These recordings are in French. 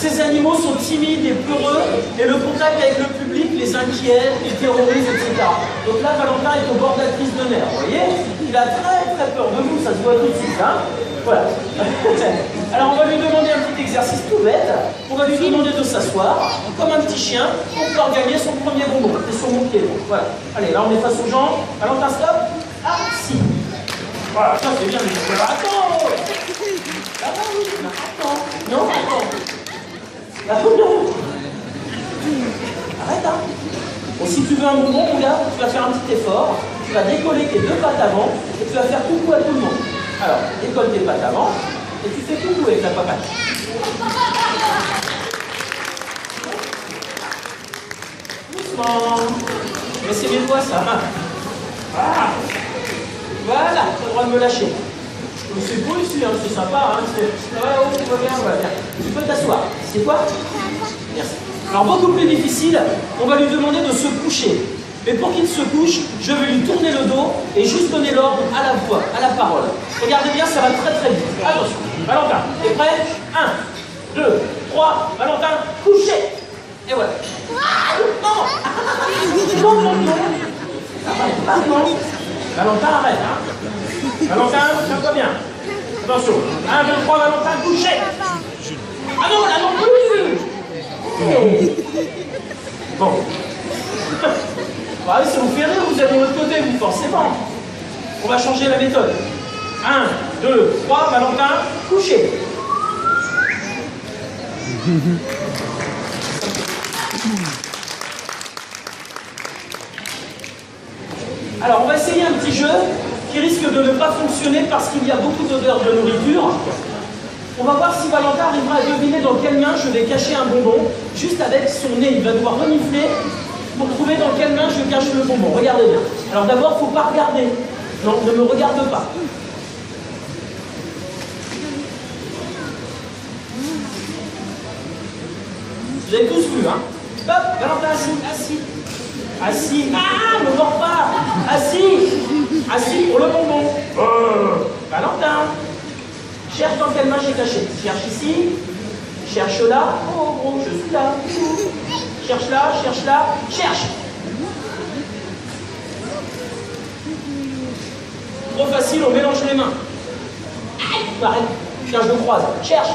Ces animaux sont timides et peureux, et le contact avec le public les inquiète, les terrorise, etc. Donc là, Valentin est au bord de la crise de nerfs, vous voyez? Il a très très peur de vous, ça se voit tout de suite, hein? Voilà. Alors on va lui demander un petit exercice tout bête. On va lui demander de s'asseoir, comme un petit chien, pour pouvoir gagner son premier bonbon. C'est sur mon pied. Voilà. Allez, là on est face aux gens. Valentin, stop. Assis. Voilà, ça c'est bien. Attends. Là-bas, oui. Attends. Non, attends. Là-bas, non. Arrête, hein. Bon, si tu veux un bonbon, mon gars, tu vas faire un petit effort. Tu vas décoller tes deux pattes avant et tu vas faire coucou à tout le monde. Alors, décolle tes pattes avant et tu fais coucou avec la papate. Doucement. Mais c'est bien quoi ça? Ah. Voilà, tu as le droit de me lâcher. C'est beau ici, hein, c'est sympa. Hein, ouais, oh, tout va bien, voilà. Tu peux t'asseoir. C'est quoi? Merci. Alors, beaucoup plus difficile, on va lui demander de se coucher. Mais pour qu'il se couche, je vais lui tourner le dos et juste donner l'ordre à la voix, à la parole. Regardez bien, ça va très très vite. Attention. Valentin, t'es prêt? 1, 2, 3, Valentin, couché. Et voilà. Non, non, non, non. Arrête, non. Valentin, arrête. Hein. Valentin, tiens-toi bien. Attention. 1, 2, 3, Valentin, couché. Ah non, là non plus. Bon. Ah oui, ça vous fait rire, vous êtes de l'autre côté, vous, forcément. On va changer la méthode. 1, 2, 3, Valentin, couché. Alors, on va essayer un petit jeu qui risque de ne pas fonctionner parce qu'il y a beaucoup d'odeurs de nourriture. On va voir si Valentin arrivera à deviner dans quelle main je vais cacher un bonbon, juste avec son nez. Il va devoir renifler pour trouver dans quelle main je cache le bonbon. Regardez bien. Alors d'abord, il ne faut pas regarder. Non, ne me regarde pas. Vous avez tous vu, hein? Hop, Valentin, assis. Assis. Ah, ne mord pas. Assis. Assis pour le bonbon. Valentin. Cherche dans quelle main j'ai caché. Cherche ici. Cherche là. Oh, oh, je suis là. Cherche là, cherche là. Cherche. Trop facile, on mélange les mains. Arrête. Tiens, je le croise. Cherche.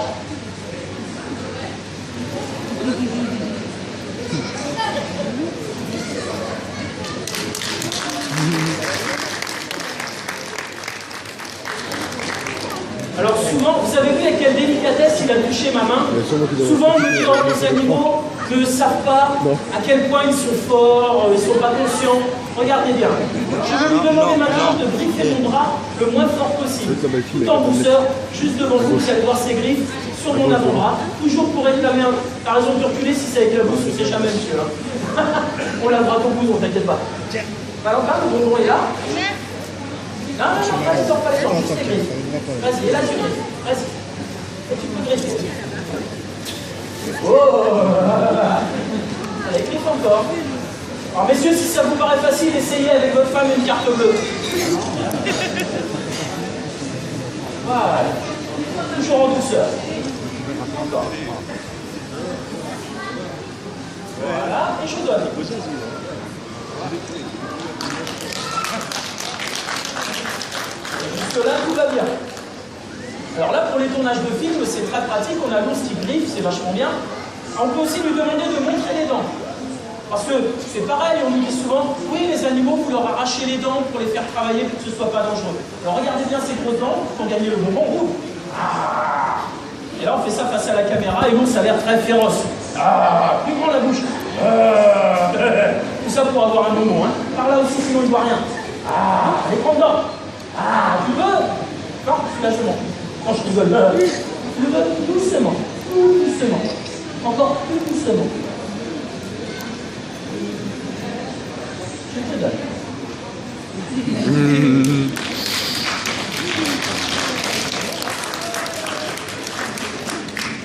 Alors souvent, vous avez vu avec quelle délicatesse il a touché ma main. Souvent, on me dit que les animaux ne savent pas à quel point ils sont forts, ils ne sont pas conscients. Regardez bien. Je vais lui demander maintenant de griffer mon bras le moins fort possible. Tout en douceur, juste devant vous, vous allez voir ses griffes sur mon avant-bras. Toujours pour réclamer un... T'as raison de reculer si c'est avec la bouche, on ne sait jamais, monsieur. Hein. On lavera ton bout, t'inquiète pas. Valentin, le bonbon est là. Non, pas les dents, juste les griffes. Vas-y, et là tu griffes. Vas-y. Et tu peux griffer. Oh. Allez, griffe encore. Alors messieurs, si ça vous paraît facile, essayez avec votre femme une carte bleue. Voilà. Toujours en douceur. Encore. Voilà, et je donne. Jusque là, tout va bien. Alors là, pour les tournages de films, c'est très pratique. On a l'ours qui griffe, c'est vachement bien. On peut aussi lui demander de montrer les dents. Parce que c'est pareil, on nous dit souvent, oui, les animaux, vous leur arrachez les dents pour les faire travailler pour que ce ne soit pas dangereux. Alors regardez bien ces grosses dents pour gagner le bonbon. Et là, on fait ça face à la caméra et l'ours a l'air très féroce. Plus grand la bouche. Tout ça pour avoir un bonbon. Hein. Par là aussi, sinon il ne voit rien. Allez, prends dedans. Tu veux? Non, là je mens. Non, je rigole. Tu le veux doucement. Doucement. Encore plus doucement. Je te donne.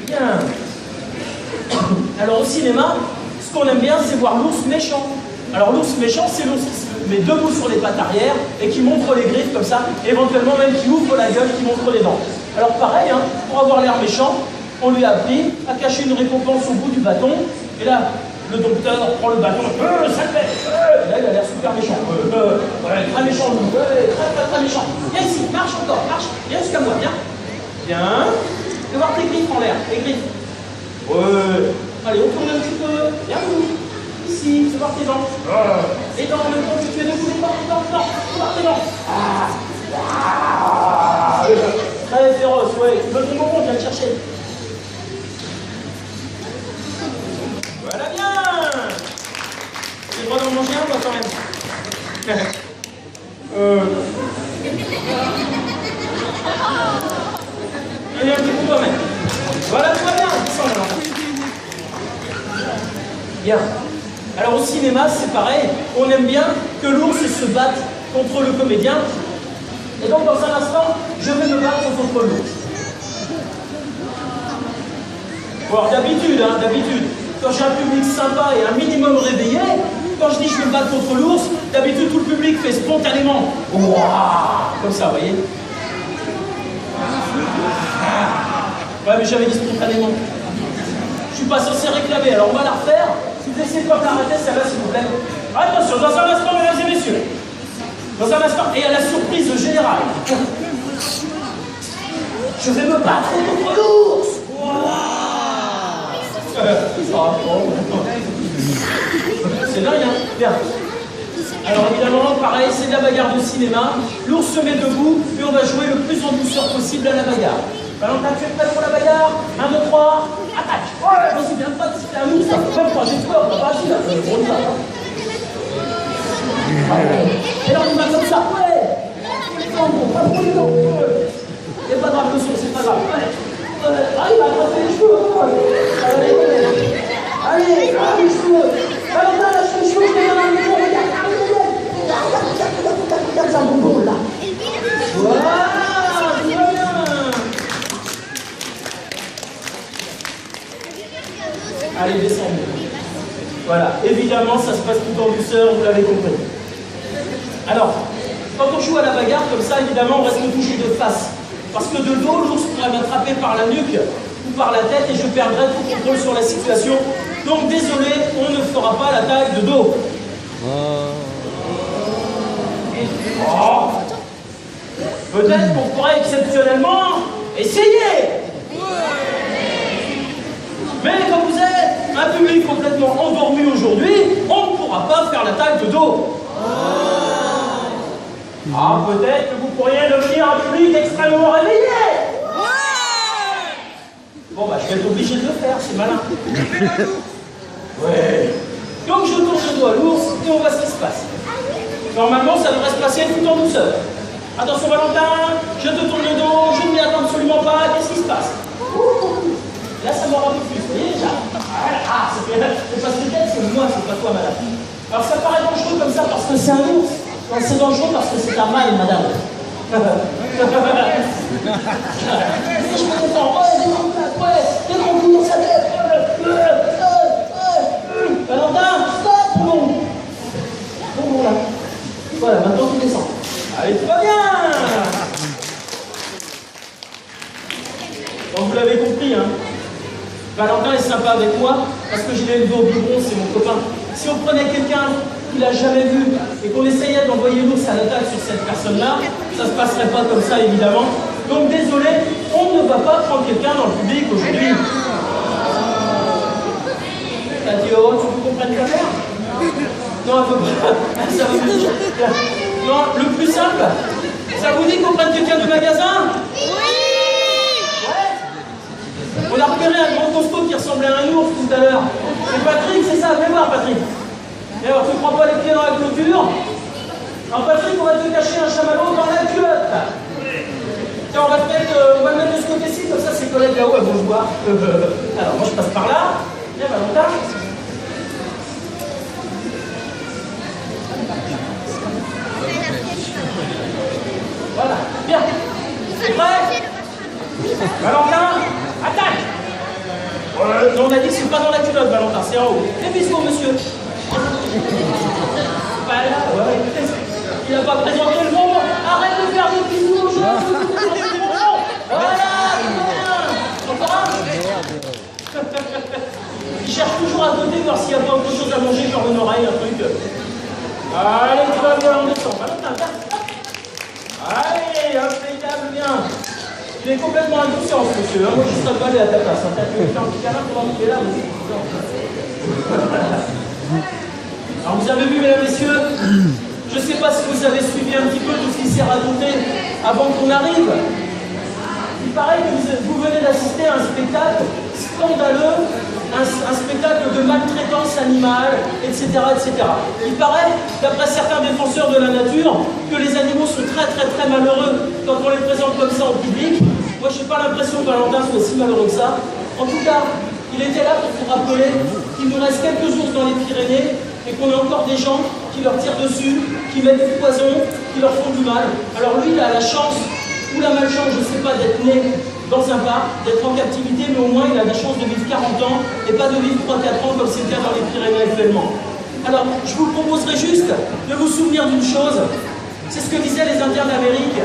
Bien. Alors au cinéma, ce qu'on aime bien, c'est voir l'ours méchant. Alors l'ours méchant, c'est l'ours qui se met debout sur les pattes arrière et qui montre les griffes comme ça, éventuellement même qui ouvre la gueule, qui montre les dents. Alors pareil, hein, pour avoir l'air méchant, On lui a appris à cacher une récompense au bout du bâton. Et là, le docteur prend le bâton, ça le fait. Là, il a l'air super méchant. Très méchant, très méchant. Viens ici, marche encore, marche. Viens jusqu'à moi, viens. Viens. Fais voir tes griffes en l'air, tes griffes. Ouais. Allez, on tourne un petit peu. Viens vous. Ici, fais voir tes dents. Les dents, en même temps que tu es debout, les dents. Fais voir tes dents. Très féroce, ouais. Tu veux ton bonbon, viens le chercher. Voilà bien. J'ai le droit d'en manger un, moi, quand même. Allez, un petit coup quand même. Voilà, tout va bien. Bien. Alors au cinéma, c'est pareil. On aime bien que l'ours se batte contre le comédien. Et donc, dans un instant, je vais me battre contre l'ours. Bon, alors d'habitude, quand j'ai un public sympa et un minimum réveillé, quand je dis je vais me battre contre l'ours, d'habitude tout le public fait spontanément ouah, comme ça, vous voyez. Ouais, mais j'avais dit spontanément. Je suis pas censé réclamer, alors on va la refaire. Si vous essayez de pas m'arrêter, celle-là, s'il vous plaît. Attention, dans un instant, mesdames et messieurs. Dans un instant, et à la surprise générale. Je vais me battre contre l'ours. C'est dingue, hein? Bien. Alors évidemment, pareil, c'est de la bagarre de cinéma. L'ours se met debout et on va jouer le plus en douceur possible à la bagarre. Valentin, tu es prêt pour la bagarre? 1, 2, 3, attaque! Ouais, vas-y, viens pas, si t'es un ours, ça fait même pas, j'ai peur, vas-y, là, on y va. Et là, on y va comme ça, ouais! Pas trop les dents, c'est pas grave, le son, c'est pas grave. Il va attraper les cheveux, allez, les cheveux! Valentin, lâche les cheveux, je te donne un micro, regarde ça, bonbon, là. Voilà, tout va bien. Allez, descendez. Voilà, évidemment, ça se passe tout en douceur, vous l'avez compris. Alors, quand on joue à la bagarre comme ça, évidemment, on reste touché de face. Parce que de dos, l'ours pourrait m'attraper par la nuque ou par la tête et je perdrais tout contrôle sur la situation. Donc, désolé, on ne fera pas l'attaque de dos. Oh. Peut-être qu'on pourrait exceptionnellement essayer. Mais comme vous êtes un public complètement endormi aujourd'hui, on ne pourra pas faire l'attaque de dos. Ah, peut-être que vous pourriez devenir un public extrêmement réveillé. Bon, bah, je vais être obligé de le faire, c'est malin. Ouais. Donc, je tourne le dos à l'ours et on voit ce qui se passe. Normalement, ça devrait se passer tout en douceur. Attention, Valentin, je te tourne le dos, je ne m'y attends absolument pas. Qu'est-ce qui se passe? Là, ça m'aura un peu plus, vous voyez déjà. Ah, c'est parce que peut-être c'est moi, c'est pas toi, madame. Alors, ça paraît dangereux comme ça parce que c'est un ours. Non, c'est dangereux parce que c'est un mâle, madame. Je me défends. Ouais, des grands coups dans sa tête. Valentin, stop, bon. Bon, là. Voilà, maintenant tu descends. Allez, tout va bien. Donc, vous l'avez compris, hein. Valentin est sympa avec moi parce que j'ai le dos au biberon, c'est mon copain. Si on prenait quelqu'un qu'il n'a jamais vu et qu'on essayait d'envoyer l'ours à l'attaque sur cette personne-là, ça ne se passerait pas comme ça, évidemment. Donc, désolé, on ne va pas prendre quelqu'un dans le public aujourd'hui. T'as dit, oh, tu veux qu'on prenne ta mère? Non, elle veut pas. Ça va me dire. Non, le plus simple, ça vous dit qu'on prenne quelqu'un du magasin? On a repéré un grand costaud qui ressemblait à un ours tout à l'heure. C'est Patrick, c'est ça? Viens voir, Patrick. Et alors, tu ne prends pas les pieds dans la clôture? Alors, Patrick, on va te cacher un chamallow dans la culotte. Tiens, on va le mettre de ce côté-ci, comme ça, ses collègues là-haut, elles vont le voir. Alors, moi, je passe par là. Viens, Valentin. Voilà, bien. C'est prêt? Valentin, attaque! Non, on a dit que c'est pas dans la culotte, Valentin, c'est en haut. Les bisous, monsieur. Voilà, ouais. Il n'a pas présenté le bon mot. Arrête de faire des bisous aux gens. Voilà, c'est bien. Encore un? cherche toujours à côté, voir s'il n'y a pas autre chose à manger, genre une oreille, un truc. Allez, tu vas bien, on descend. Valentin, viens. Allez, impeccable, bien. Il est complètement inconscient, ce monsieur. Moi, je serais pas allé à ta place. T'as fait un petit câlin pour m'en là, mais alors, vous avez vu, mesdames, messieurs, je ne sais pas si vous avez suivi un petit peu tout ce qui s'est raconté avant qu'on arrive. Il paraît que vous venez d'assister à un spectacle scandaleux, un spectacle de maltraitance animale, etc., etc. Il paraît, d'après certains défenseurs de la nature, que les animaux sont très malheureux quand on les présente comme ça au public. Moi, je n'ai pas l'impression que Valentin soit si malheureux que ça. En tout cas, il était là pour vous rappeler qu'il nous reste quelques ours dans les Pyrénées et qu'on a encore des gens qui leur tirent dessus, qui mettent du poison, qui leur font du mal. Alors lui, il a la chance ou la malchance, je ne sais pas, d'être né dans un parc, d'être en captivité, mais au moins il a la chance de vivre 40 ans et pas de vivre 3-4 ans comme c'est le cas dans les Pyrénées actuellement. Alors, je vous proposerai juste de vous souvenir d'une chose, c'est ce que disaient les Indiens d'Amérique.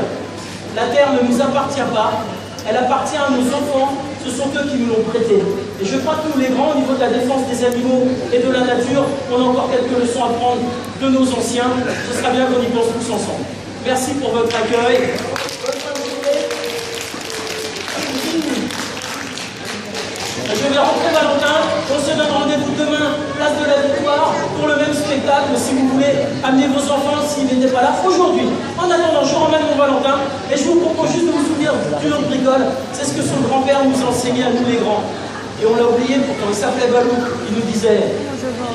La terre ne nous appartient pas, elle appartient à nos enfants, ce sont eux qui nous l'ont prêtée. Et je crois que nous les grands, au niveau de la défense des animaux et de la nature, on a encore quelques leçons à prendre de nos anciens. Ce sera bien qu'on y pense tous ensemble. Merci pour votre accueil. Je vais rentrer, Valentin. On se donne rendez-vous demain, place de la Victoire, pour le même spectacle. Si vous voulez amener vos enfants, s'ils n'étaient pas là aujourd'hui. En attendant, je ramène mon Valentin et je vous propose juste de vous souvenir d'une autre bricole. C'est ce que son grand-père nous enseignait à nous les grands. Et on l'a oublié pourtant, il s'appelait Balou. Il nous disait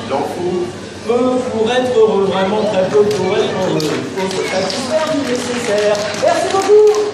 il en faut peu pour être heureux, vraiment très peu pour être heureux. Il faut se faire du nécessaire. Merci beaucoup.